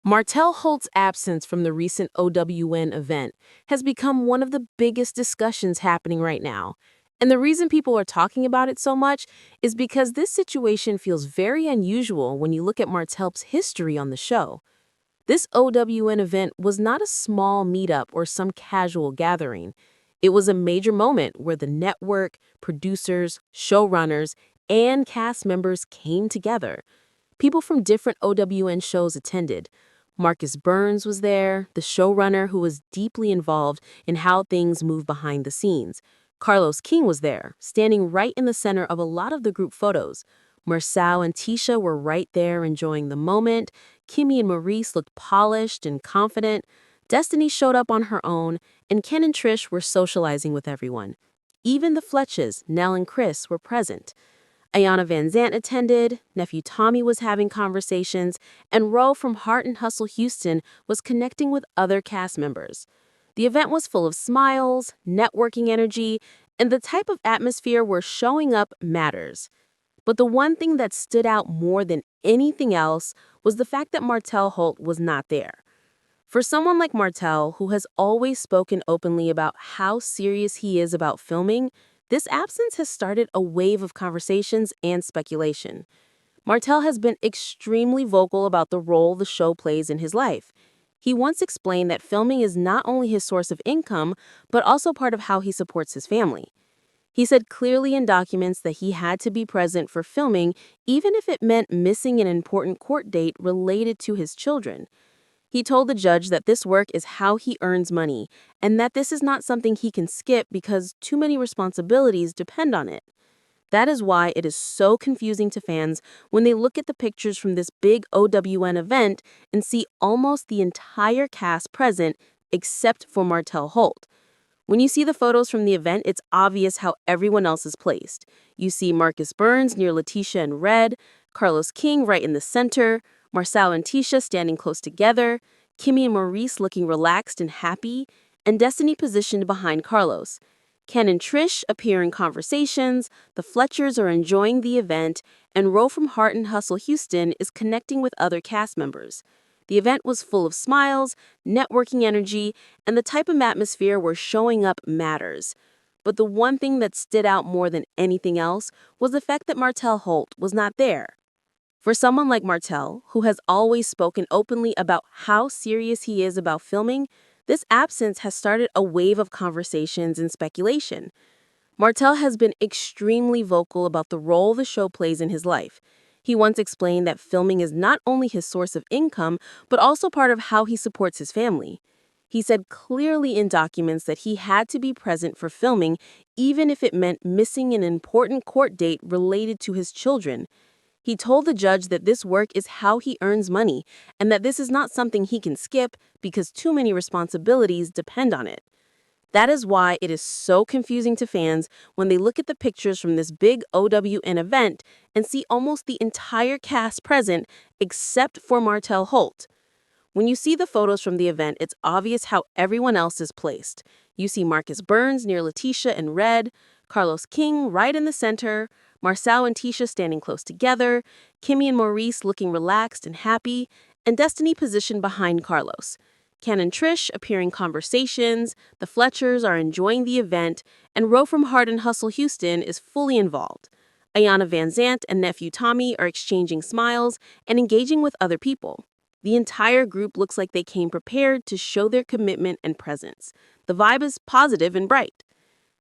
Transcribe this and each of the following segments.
Martell Holt's absence from the recent OWN event has become one of the biggest discussions happening right now. And the reason people are talking about it so much is because this situation feels very unusual when you look at Martell's history on the show. This OWN event was not a small meetup or some casual gathering. It was a major moment where the network, producers, showrunners, and cast members came together. People from different OWN shows attended. Marcus Burns was there, the showrunner who was deeply involved in how things move behind the scenes. Carlos King was there, standing right in the center of a lot of the group photos. Marcel and Tisha were right there enjoying the moment. Kimmy and Maurice looked polished and confident. Destiny showed up on her own, and Ken and Trish were socializing with everyone. Even the Fletches, Nell and Chris, were present. Ayanna Van Zant attended, nephew Tommy was having conversations, and Ro from Heart and Hustle Houston was connecting with other cast members. The event was full of smiles, networking energy, and the type of atmosphere where showing up matters. But the one thing that stood out more than anything else was the fact that Martell Holt was not there. For someone like Martell, who has always spoken openly about how serious he is about filming, this absence has started a wave of conversations and speculation. Martell has been extremely vocal about the role the show plays in his life. He once explained that filming is not only his source of income, but also part of how he supports his family. He said clearly in documents that he had to be present for filming, even if it meant missing an important court date related to his children. He told the judge that this work is how he earns money, and that this is not something he can skip because too many responsibilities depend on it. That is why it is so confusing to fans when they look at the pictures from this big OWN event and see almost the entire cast present except for Martell Holt. When you see the photos from the event, it's obvious how everyone else is placed. You see Marcus Burns near Letitia in red, Carlos King right in the center, Marcel and Tisha standing close together, Kimmy and Maurice looking relaxed and happy, and Destiny positioned behind Carlos. Ken and Trish appear in conversations, the Fletchers are enjoying the event, and Ro from Heart and Hustle Houston is connecting with other cast members. The event was full of smiles, networking energy, and the type of atmosphere where showing up matters. But the one thing that stood out more than anything else was the fact that Martell Holt was not there. For someone like Martell, who has always spoken openly about how serious he is about filming, this absence has started a wave of conversations and speculation. Martell has been extremely vocal about the role the show plays in his life. He once explained that filming is not only his source of income, but also part of how he supports his family. He said clearly in documents that he had to be present for filming, even if it meant missing an important court date related to his children. He told the judge that this work is how he earns money, and that this is not something he can skip because too many responsibilities depend on it. That is why it is so confusing to fans when they look at the pictures from this big OWN event and see almost the entire cast present except for Martell Holt. When you see the photos from the event, it's obvious how everyone else is placed. You see Marcus Burns near Letitia in red, Carlos King right in the center, Marcel and Tisha standing close together, Kimmy and Maurice looking relaxed and happy, and Destiny positioned behind Carlos. Ken and Trish appearing conversations, the Fletchers are enjoying the event, and Ro from Heart and Hustle Houston is fully involved. Ayanna Van Zant and nephew Tommy are exchanging smiles and engaging with other people. The entire group looks like they came prepared to show their commitment and presence. The vibe is positive and bright.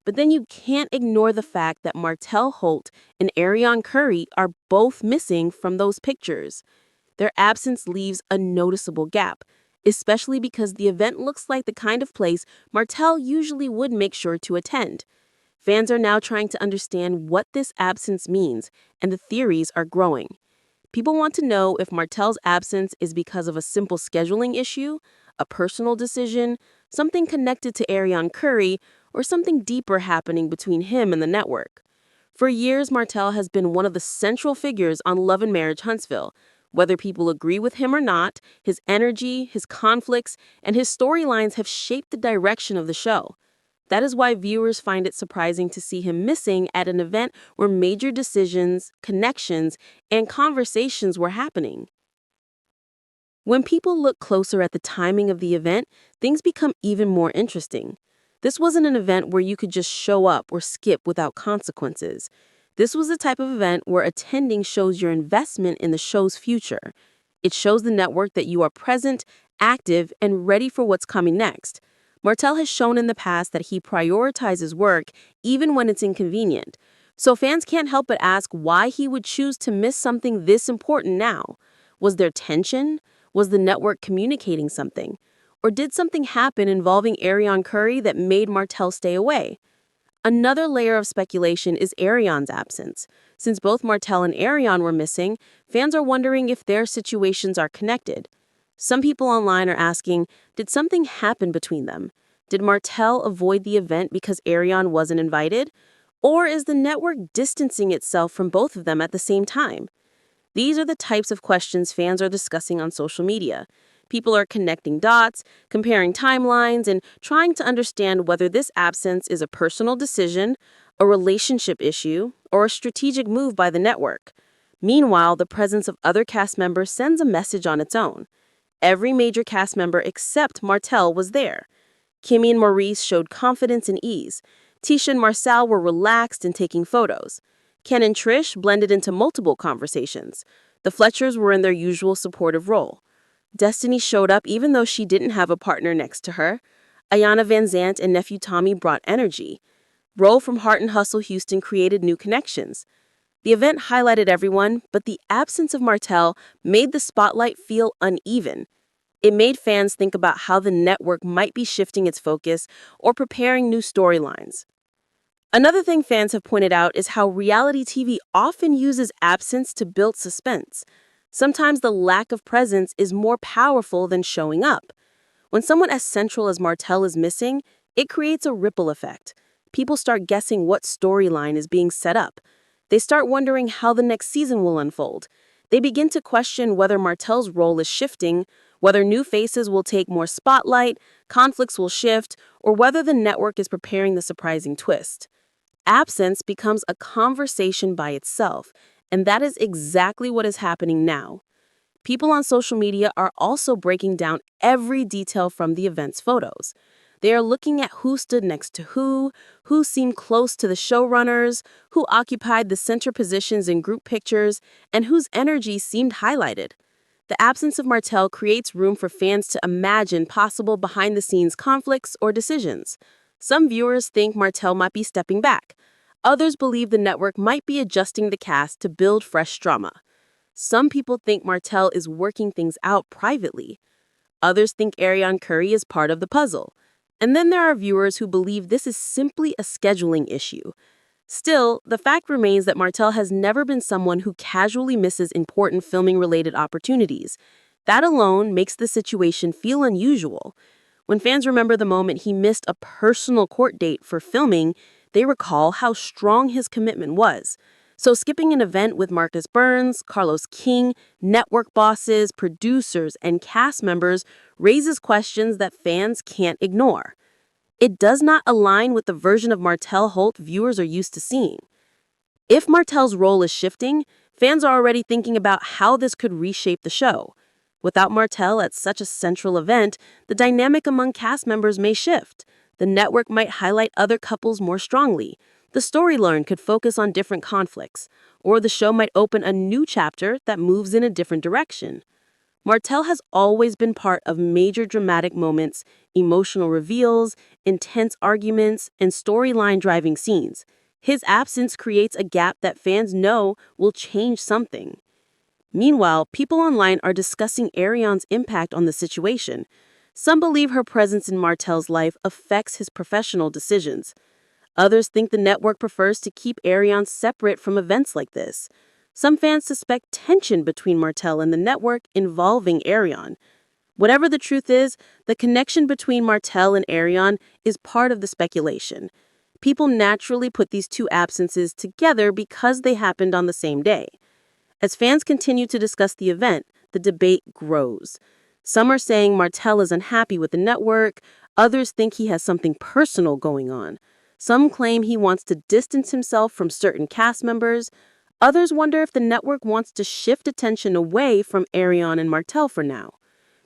But then you can't ignore the fact that Martell Holt and Arionne are both missing from those pictures. Their absence leaves a noticeable gap, especially because the event looks like the kind of place Martell usually would make sure to attend. Fans are now trying to understand what this absence means, and the theories are growing. People want to know if Martell's absence is because of a simple scheduling issue, a personal decision, something connected to Arionne Curry, or something deeper happening between him and the network. For years, Martell has been one of the central figures on Love and Marriage Huntsville. Whether people agree with him or not, his energy, his conflicts, and his storylines have shaped the direction of the show. That is why viewers find it surprising to see him missing at an event where major decisions, connections, and conversations were happening. When people look closer at the timing of the event, things become even more interesting. This wasn't an event where you could just show up or skip without consequences. This was the type of event where attending shows your investment in the show's future. It shows the network that you are present, active, and ready for what's coming next. Martell has shown in the past that he prioritizes work even when it's inconvenient. So fans can't help but ask why he would choose to miss something this important now. Was there tension? Was the network communicating something? Or did something happen involving Arionne Curry that made Martell stay away? Another layer of speculation is Arionne's absence. Since both Martell and Arionne were missing, fans are wondering if their situations are connected. Some people online are asking, did something happen between them? Did Martell avoid the event because Arionne wasn't invited? Or is the network distancing itself from both of them at the same time? These are the types of questions fans are discussing on social media. People are connecting dots, comparing timelines, and trying to understand whether this absence is a personal decision, a relationship issue, or a strategic move by the network. Meanwhile, the presence of other cast members sends a message on its own. Every major cast member except Martell was there. Kimmy and Maurice showed confidence and ease. Tisha and Marcel were relaxed and taking photos. Ken and Trish blended into multiple conversations. The Fletchers were in their usual supportive role. Destiny showed up even though she didn't have a partner next to her. Ayanna Van Zant and nephew Tommy brought energy. Ro from Heart and Hustle Houston created new connections. The event highlighted everyone, but the absence of Martell made the spotlight feel uneven. It made fans think about how the network might be shifting its focus or preparing new storylines. Another thing fans have pointed out is how reality TV often uses absence to build suspense. Sometimes the lack of presence is more powerful than showing up. When someone as central as Martell is missing, it creates a ripple effect. People start guessing what storyline is being set up. They start wondering how the next season will unfold. They begin to question whether Martell's role is shifting, whether new faces will take more spotlight, conflicts will shift, or whether the network is preparing the surprising twist. Absence becomes a conversation by itself, and that is exactly what is happening now. People on social media are also breaking down every detail from the event's photos. They are looking at who stood next to who seemed close to the showrunners, who occupied the center positions in group pictures, and whose energy seemed highlighted. The absence of Martell creates room for fans to imagine possible behind-the-scenes conflicts or decisions. Some viewers think Martell might be stepping back. Others believe the network might be adjusting the cast to build fresh drama. Some people think Martell is working things out privately. Others think Arionne Curry is part of the puzzle. And then there are viewers who believe this is simply a scheduling issue. Still, the fact remains that Martell has never been someone who casually misses important filming-related opportunities. That alone makes the situation feel unusual. When fans remember the moment he missed a personal court date for filming, they recall how strong his commitment was. So skipping an event with Marcus Burns, Carlos King, network bosses, producers, and cast members raises questions that fans can't ignore. It does not align with the version of Martell Holt viewers are used to seeing. If Martell's role is shifting, fans are already thinking about how this could reshape the show. Without Martell at such a central event, the dynamic among cast members may shift. The network might highlight other couples more strongly. The storyline could focus on different conflicts, or the show might open a new chapter that moves in a different direction. Martell has always been part of major dramatic moments, emotional reveals, intense arguments, and storyline-driving scenes. His absence creates a gap that fans know will change something. Meanwhile, people online are discussing Arionne's impact on the situation. Some believe her presence in Martell's life affects his professional decisions. Others think the network prefers to keep Arionne separate from events like this. Some fans suspect tension between Martell and the network involving Arionne. Whatever the truth is, the connection between Martell and Arionne is part of the speculation. People naturally put these two absences together because they happened on the same day. As fans continue to discuss the event, the debate grows. Some are saying Martell is unhappy with the network. Others think he has something personal going on. Some claim he wants to distance himself from certain cast members. Others wonder if the network wants to shift attention away from Arionne and Martell for now.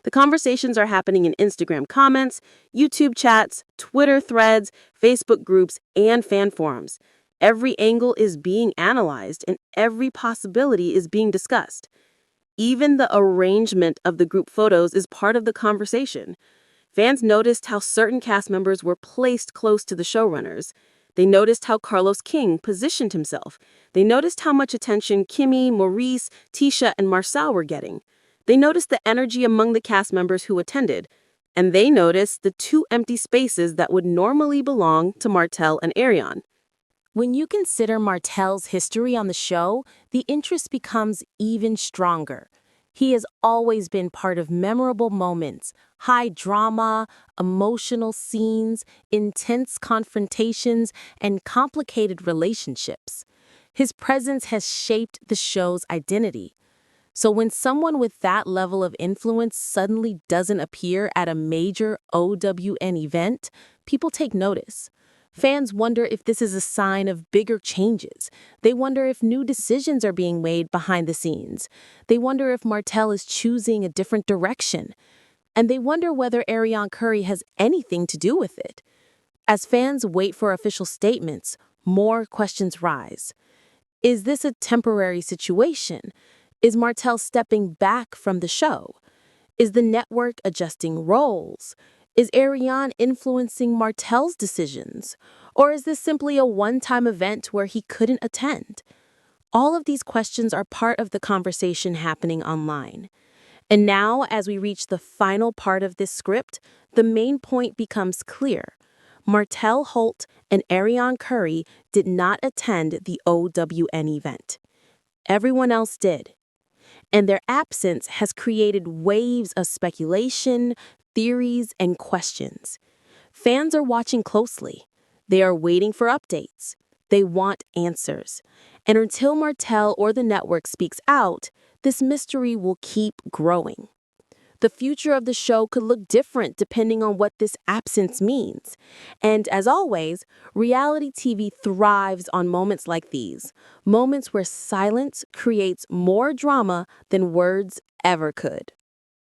The conversations are happening in Instagram comments, YouTube chats, Twitter threads, Facebook groups, and fan forums. Every angle is being analyzed and every possibility is being discussed. Even the arrangement of the group photos is part of the conversation. Fans noticed how certain cast members were placed close to the showrunners. They noticed how Carlos King positioned himself. They noticed how much attention Kimmy, Maurice, Tisha, and Marcel were getting. They noticed the energy among the cast members who attended. And they noticed the two empty spaces that would normally belong to Martell and Arionne. When you consider Martell's history on the show, the interest becomes even stronger. He has always been part of memorable moments, high drama, emotional scenes, intense confrontations, and complicated relationships. His presence has shaped the show's identity. So when someone with that level of influence suddenly doesn't appear at a major OWN event, people take notice. Fans wonder if this is a sign of bigger changes. They wonder if new decisions are being made behind the scenes. They wonder if Martell is choosing a different direction. And they wonder whether Arionne Curry has anything to do with it. As fans wait for official statements, more questions rise. Is this a temporary situation? Is Martell stepping back from the show? Is the network adjusting roles? Is Arionne influencing Martell's decisions? Or is this simply a one-time event where he couldn't attend? All of these questions are part of the conversation happening online. And now, as we reach the final part of this script, the main point becomes clear. Martell Holt and Arionne Curry did not attend the OWN event. Everyone else did. And their absence has created waves of speculation, theories, and questions. Fans are watching closely. They are waiting for updates. They want answers. And until Martell or the network speaks out, this mystery will keep growing. The future of the show could look different depending on what this absence means. And as always, reality TV thrives on moments like these, moments where silence creates more drama than words ever could.